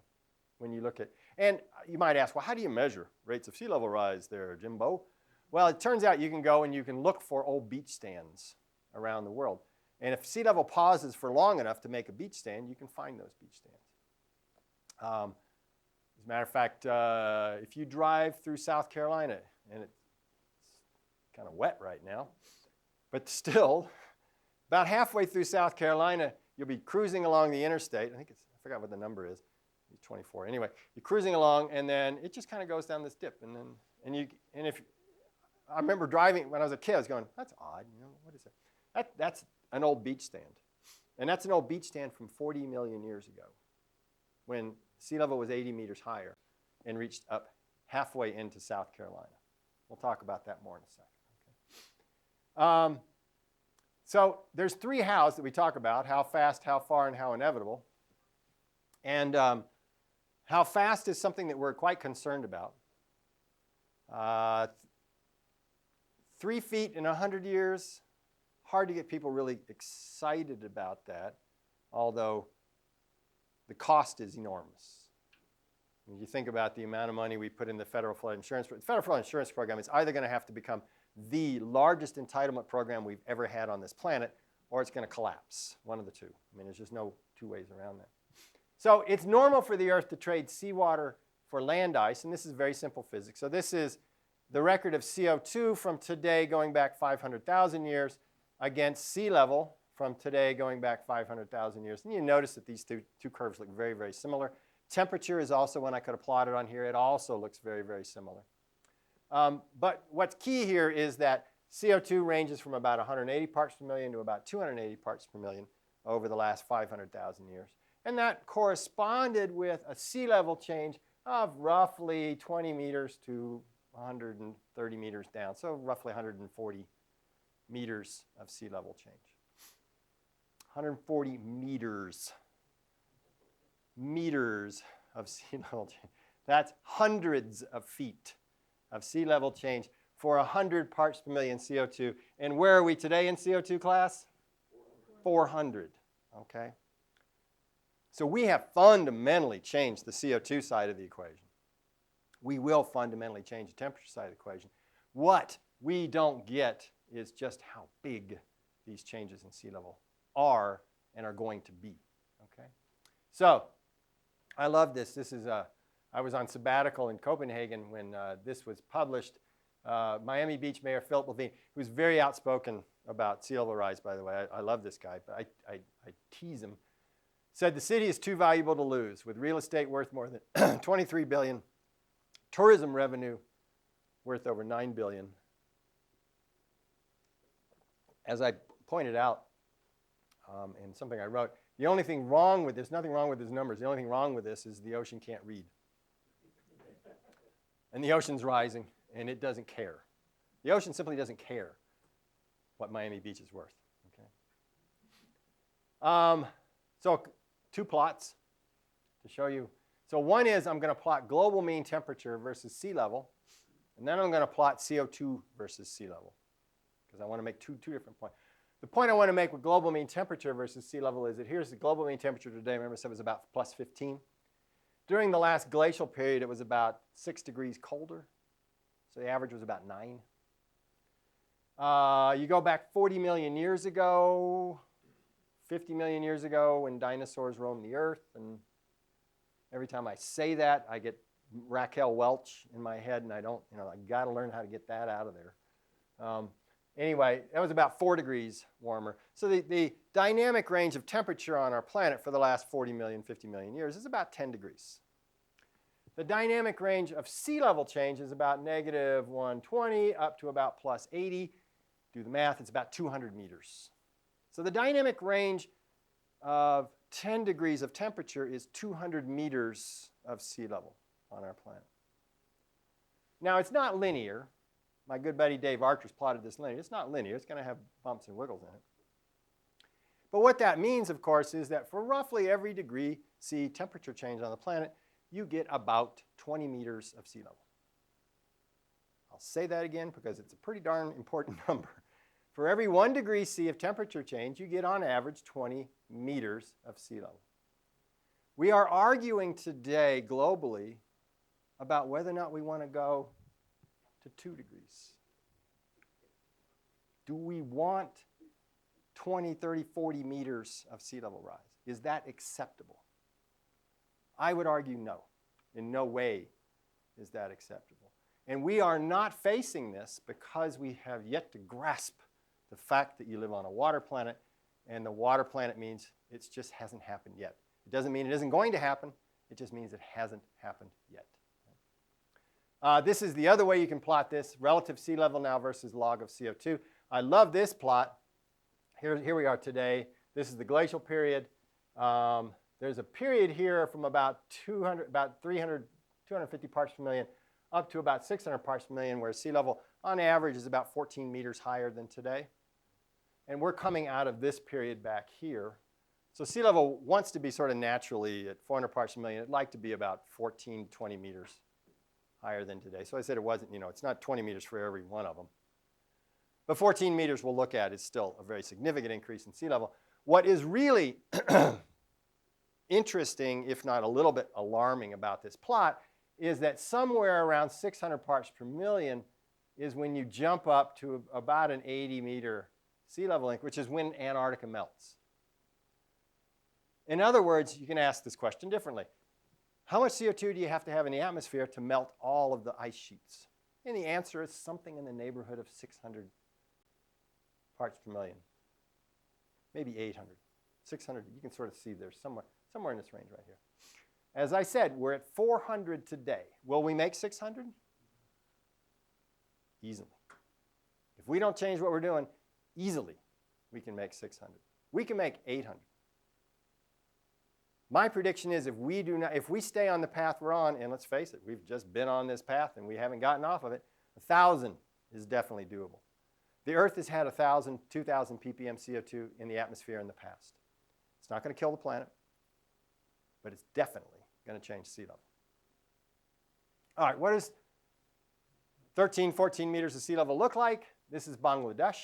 when you look at. And you might ask, well, how do you measure rates of sea level rise there, Jimbo? Well, it turns out you can go and you can look for old beach stands around the world. And if sea level pauses for long enough to make a beach stand, you can find those beach stands. As a matter of fact, if you drive through South Carolina, and it's kind of wet right now, but still, about halfway through South Carolina, you'll be cruising along the interstate. I forgot what the number is. It's 24. Anyway, you're cruising along, and then it just kind of goes down this dip, and if I remember driving when I was a kid, I was going, that's odd. You know, what is it? That's an old beach stand, and that's an old beach stand from 40 million years ago, when sea level was 80 meters higher and reached up halfway into South Carolina. We'll talk about that more in a second. Okay. So there's three hows that we talk about: how fast, how far, and how inevitable. And how fast is something that we're quite concerned about. 3 feet in 100 years, hard to get people really excited about that, although the cost is enormous. When you think about the amount of money we put in the federal flood insurance, the federal flood insurance program is either going to have to become the largest entitlement program we've ever had on this planet, or it's going to collapse, one of the two. I mean, there's just no two ways around that. So it's normal for the Earth to trade seawater for land ice, and this is very simple physics. So this is the record of CO2 from today going back 500,000 years against sea level from today going back 500,000 years. And you notice that these two curves look very, very similar. Temperature is also one I could have plotted on here. It also looks very, very similar. But what's key here is that CO2 ranges from about 180 parts per million to about 280 parts per million over the last 500,000 years. And that corresponded with a sea level change of roughly 20 meters to 130 meters down, so roughly 140 meters of sea level change. 140 meters of sea level change. That's hundreds of feet of sea level change for 100 parts per million CO2. And where are we today in CO2 class? 400, okay? So we have fundamentally changed the CO2 side of the equation. We will fundamentally change the temperature side of the equation. What we don't get is just how big these changes in sea level are and are going to be, okay? So I love this. I was on sabbatical in Copenhagen when this was published. Miami Beach Mayor Philip Levine, who's very outspoken about sea level rise, by the way. I love this guy, but I tease him. Said the city is too valuable to lose, with real estate worth more than 23 billion, tourism revenue worth over 9 billion. As I pointed out in something I wrote, the only thing wrong with this, nothing wrong with his numbers, the only thing wrong with this is the ocean can't read. And the ocean's rising, and it doesn't care. The ocean simply doesn't care what Miami Beach is worth, okay? So 2 plots to show you. So one is I'm going to plot global mean temperature versus sea level, and then I'm going to plot CO2 versus sea level, because I want to make two different points. The point I want to make with global mean temperature versus sea level is that here's the global mean temperature today. Remember I said it was about plus 15. During the last glacial period, it was about 6 degrees colder, so the average was about 9. You go back 40 million years ago, 50 million years ago when dinosaurs roamed the earth, and every time I say that, I get Raquel Welch in my head, and I got to learn how to get that out of there. Anyway, that was about 4 degrees warmer. So the dynamic range of temperature on our planet for the last 40 million, 50 million years is about 10 degrees. The dynamic range of sea level change is about negative 120 up to about plus 80. Do the math, it's about 200 meters. So the dynamic range of 10 degrees of temperature is 200 meters of sea level on our planet. Now, it's not linear. My good buddy Dave Archer's plotted this linear. It's not linear. It's going to have bumps and wiggles in it. But what that means, of course, is that for roughly every degree C temperature change on the planet, you get about 20 meters of sea level. I'll say that again because it's a pretty darn important number. For every 1 degree C of temperature change, you get on average 20 meters of sea level. We are arguing today globally about whether or not we want to go to 2 degrees. Do we want 20, 30, 40 meters of sea level rise. Is that acceptable? I would argue no. In no way is that acceptable. And we are not facing this because we have yet to grasp the fact that you live on a water planet, and the water planet means it just hasn't happened yet. It doesn't mean it isn't going to happen. It just means it hasn't happened yet. This is the other way you can plot this, relative sea level now versus log of CO2. I love this plot. Here we are today. This is the glacial period. There's a period here from about 250 parts per million up to about 600 parts per million, where sea level on average is about 14 meters higher than today. And we're coming out of this period back here. So sea level wants to be sort of naturally at 400 parts per million. It'd like to be about 14, 20 meters higher than today. So I said it wasn't, it's not 20 meters for every one of them. But 14 meters we'll look at is still a very significant increase in sea level. What is really interesting, if not a little bit alarming about this plot, is that somewhere around 600 parts per million is when you jump up to about an 80-meter sea level increase, which is when Antarctica melts. In other words, you can ask this question differently. How much CO2 do you have to have in the atmosphere to melt all of the ice sheets? And the answer is something in the neighborhood of 600 parts per million, maybe 800. 600, you can sort of see there's somewhere in this range right here. As I said, we're at 400 today. Will we make 600? Easily. If we don't change what we're doing, easily we can make 600. We can make 800. My prediction is if we stay on the path we're on, and let's face it, we've just been on this path and we haven't gotten off of it, 1,000 is definitely doable. The Earth has had 1,000, 2,000 ppm CO2 in the atmosphere in the past. It's not going to kill the planet, but it's definitely going to change sea level. All right, what does 13, 14 meters of sea level look like? This is Bangladesh.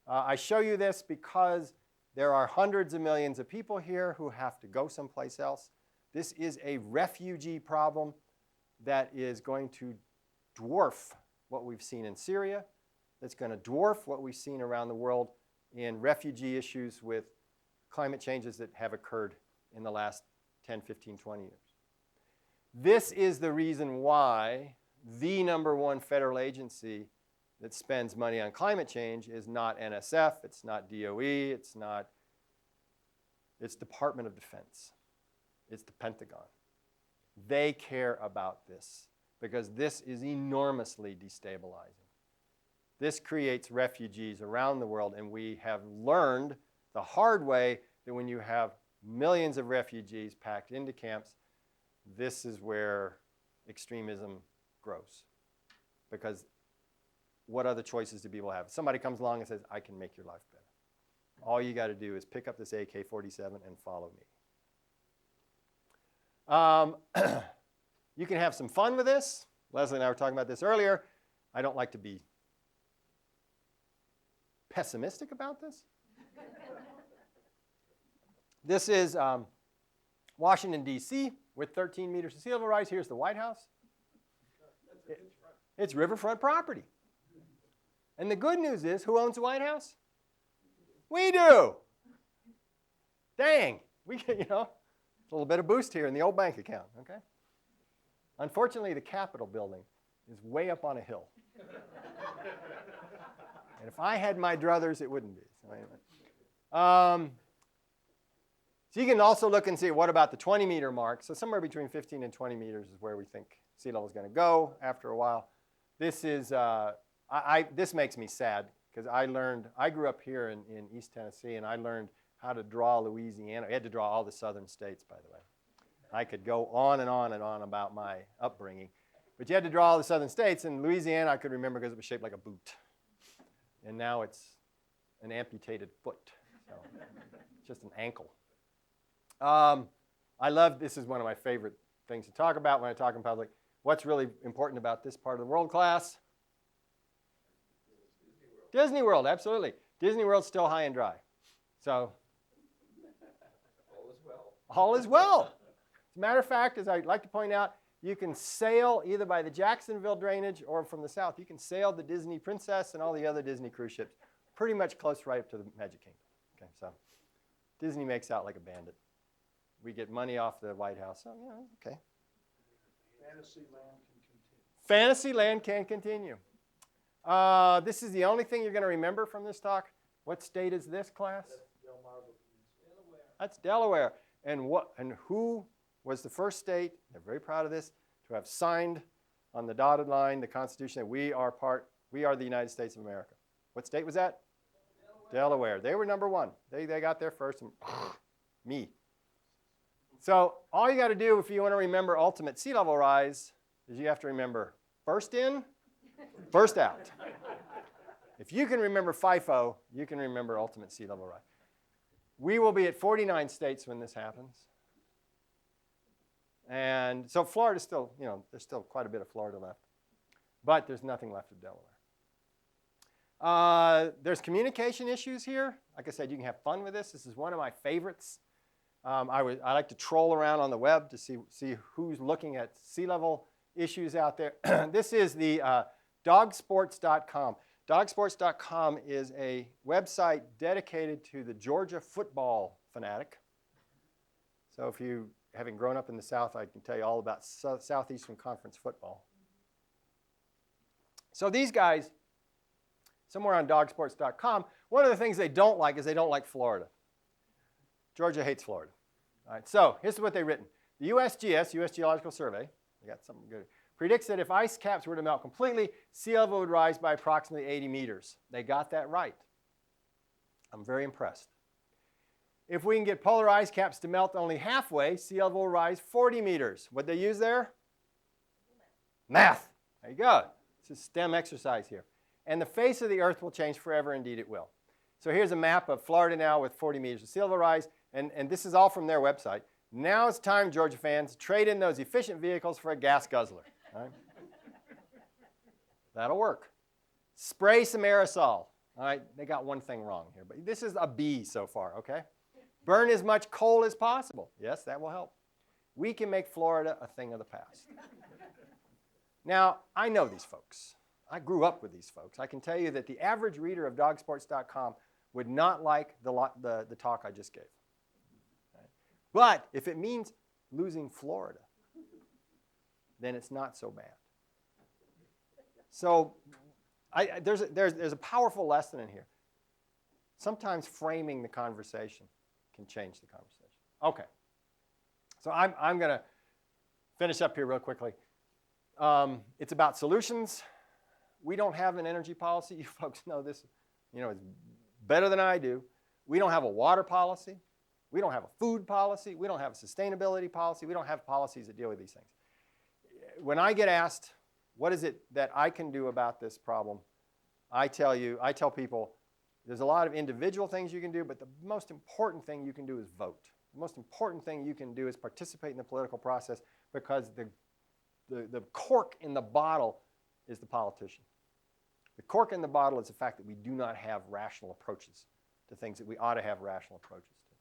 I show you this because there are hundreds of millions of people here who have to go someplace else. This is a refugee problem that is going to dwarf what we've seen in Syria. That's going to dwarf what we've seen around the world in refugee issues with climate changes that have occurred in the last 10, 15, 20 years. This is the reason why the #1 federal agency that spends money on climate change is not NSF, it's not DOE, it's Department of Defense. It's the Pentagon. They care about this because this is enormously destabilizing. This creates refugees around the world, and we have learned the hard way that when you have millions of refugees packed into camps, this is where extremism grows. Because what other choices do people have? Somebody comes along and says, I can make your life better. All you got to do is pick up this AK-47 and follow me. You can have some fun with this. Leslie and I were talking about this earlier. I don't like to be pessimistic about this. This is Washington, D.C. with 13 meters of sea level rise. Here's the White House. It's riverfront property. And the good news is, who owns the White House? We do. Dang. We get, a little bit of boost here in the old bank account, okay? Unfortunately, the Capitol building is way up on a hill. And if I had my druthers, it wouldn't be. So anyway. So you can also look and see, what about the 20-meter mark? So somewhere between 15 and 20 meters is where we think sea level is going to go after a while. This is, this makes me sad because I grew up here in East Tennessee, and I learned how to draw Louisiana. I had to draw all the southern states, by the way. I could go on and on and on about my upbringing. But you had to draw all the southern states, and Louisiana I could remember because it was shaped like a boot. And now it's an amputated foot, so just an ankle. I love, this is one of my favorite things to talk about when I talk in public. What's really important about this part of the world class? Disney World, absolutely. Disney World's still high and dry. So, all is well. All is well. As a matter of fact, as I'd like to point out, you can sail either by the Jacksonville drainage or from the south. You can sail the Disney Princess and all the other Disney cruise ships pretty much close right up to the Magic Kingdom. Okay, so Disney makes out like a bandit. We get money off the White House. So, okay. Fantasyland can continue. This is the only thing you're going to remember from this talk. What state is this, class? That's Delaware. And who was the first state, they're very proud of this, to have signed on the dotted line the Constitution that we are the United States of America. What state was that? Delaware. They were number one. They got there first, and me. So all you got to do if you want to remember ultimate sea level rise is you have to remember first in, first out. If you can remember FIFO, you can remember ultimate sea level rise. We will be at 49 states when this happens. And so Florida's still, there's still quite a bit of Florida left. But there's nothing left of Delaware. There's communication issues here. Like I said, you can have fun with this. This is one of my favorites. I like to troll around on the web to see who's looking at sea level issues out there. This is the dogsports.com. Dogsports.com is a website dedicated to the Georgia football fanatic. So if you, having grown up in the South, I can tell you all about Southeastern Conference football. So these guys, somewhere on dogsports.com, one of the things they don't like is they don't like Florida. Georgia hates Florida. All right, so here's what they've written. The USGS, U.S. Geological Survey, they got something good, predicts that if ice caps were to melt completely, sea level would rise by approximately 80 meters. They got that right. I'm very impressed. If we can get polar ice caps to melt only halfway, sea level will rise 40 meters. What'd they use there? Math. There you go. It's a STEM exercise here. And the face of the Earth will change forever. Indeed, it will. So here's a map of Florida now with 40 meters of sea level rise. And this is all from their website. Now it's time, Georgia fans, to trade in those efficient vehicles for a gas guzzler. All right? That'll work. Spray some aerosol. All right, they got one thing wrong here, but this is a B so far, okay? Burn as much coal as possible. Yes, that will help. We can make Florida a thing of the past. Now, I know these folks. I grew up with these folks. I can tell you that the average reader of dogsports.com would not like the talk I just gave. Right? But if it means losing Florida, then it's not so bad. So there's a powerful lesson in here. Sometimes framing the conversation can change the conversation. Okay. So I'm going to finish up here real quickly. It's about solutions. We don't have an energy policy. You folks know this, it's better than I do. We don't have a water policy. We don't have a food policy. We don't have a sustainability policy. We don't have policies that deal with these things. When I get asked, what is it that I can do about this problem, I tell people, there's a lot of individual things you can do, but the most important thing you can do is vote. The most important thing you can do is participate in the political process, because the cork in the bottle is the politician. The cork in the bottle is the fact that we do not have rational approaches to things that we ought to have rational approaches to.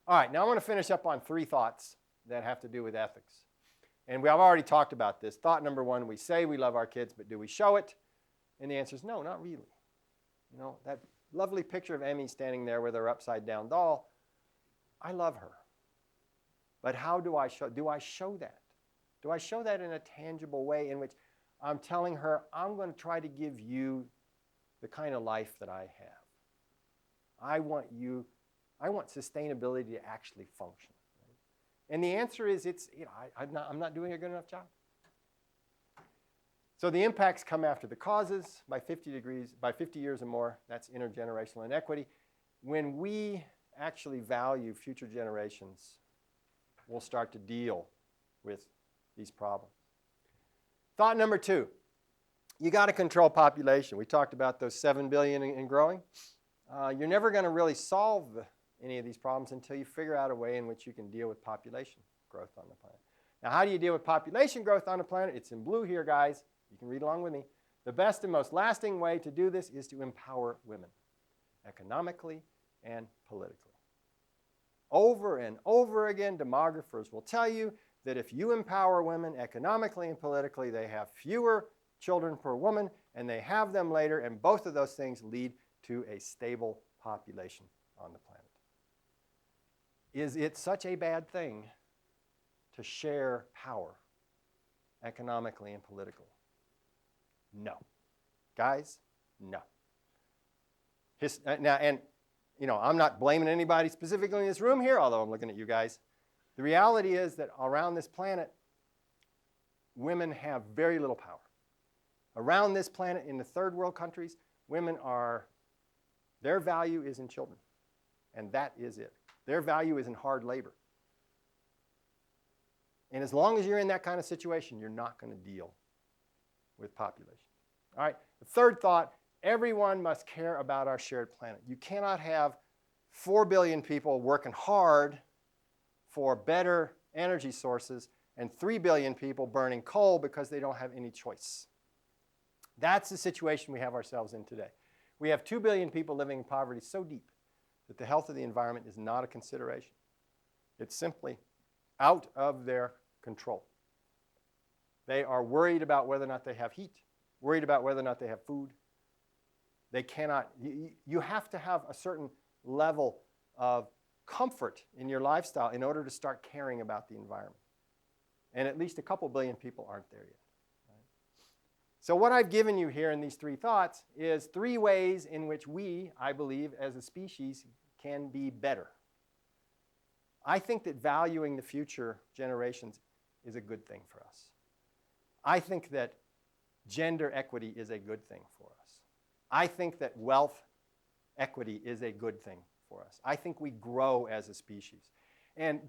All right, now I want to finish up on 3 thoughts that have to do with ethics. And we have already talked about this. Thought number 1, we say we love our kids, but do we show it? And the answer is no, not really. That lovely picture of Emmy standing there with her upside down doll, I love her. But how do I show that? Do I show that in a tangible way in which I'm telling her, I'm going to try to give you the kind of life that I have. I want sustainability to actually function. Right? And the answer is, I'm not doing a good enough job. So the impacts come after the causes by 50 years or more. That's intergenerational inequity. When we actually value future generations, we'll start to deal with these problems. Thought number 2, you got to control population. We talked about those 7 billion and growing. You're never going to really solve any of these problems until you figure out a way in which you can deal with population growth on the planet. Now, how do you deal with population growth on the planet? It's in blue here, guys. You can read along with me. The best and most lasting way to do this is to empower women, economically and politically. Over and over again, demographers will tell you that if you empower women economically and politically, they have fewer children per woman, and they have them later, and both of those things lead to a stable population on the planet. Is it such a bad thing to share power economically and politically? No. Guys, no. Now, and I'm not blaming anybody specifically in this room here, although I'm looking at you guys. The reality is that around this planet, women have very little power. Around this planet, in the third world countries, their value is in children, and that is it. Their value is in hard labor. And as long as you're in that kind of situation, you're not going to deal with population. All right, the third thought, everyone must care about our shared planet. You cannot have 4 billion people working hard for better energy sources and 3 billion people burning coal because they don't have any choice. That's the situation we have ourselves in today. We have 2 billion people living in poverty so deep that the health of the environment is not a consideration. It's simply out of their control. They are worried about whether or not they have heat, worried about whether or not they have food. They cannot, you have to have a certain level of comfort in your lifestyle in order to start caring about the environment. And at least a couple billion people aren't there yet. Right? So what I've given you here in these 3 thoughts is 3 ways in which we, I believe, as a species, can be better. I think that valuing the future generations is a good thing for us. I think that gender equity is a good thing for us. I think that wealth equity is a good thing for us. I think we grow as a species. And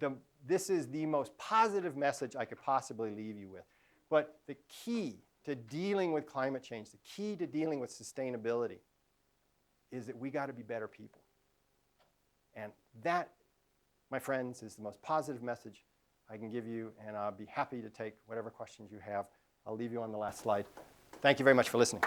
this is the most positive message I could possibly leave you with. But the key to dealing with climate change, the key to dealing with sustainability, is that we got to be better people. And that, my friends, is the most positive message I can give you, and I'll be happy to take whatever questions you have. I'll leave you on the last slide. Thank you very much for listening.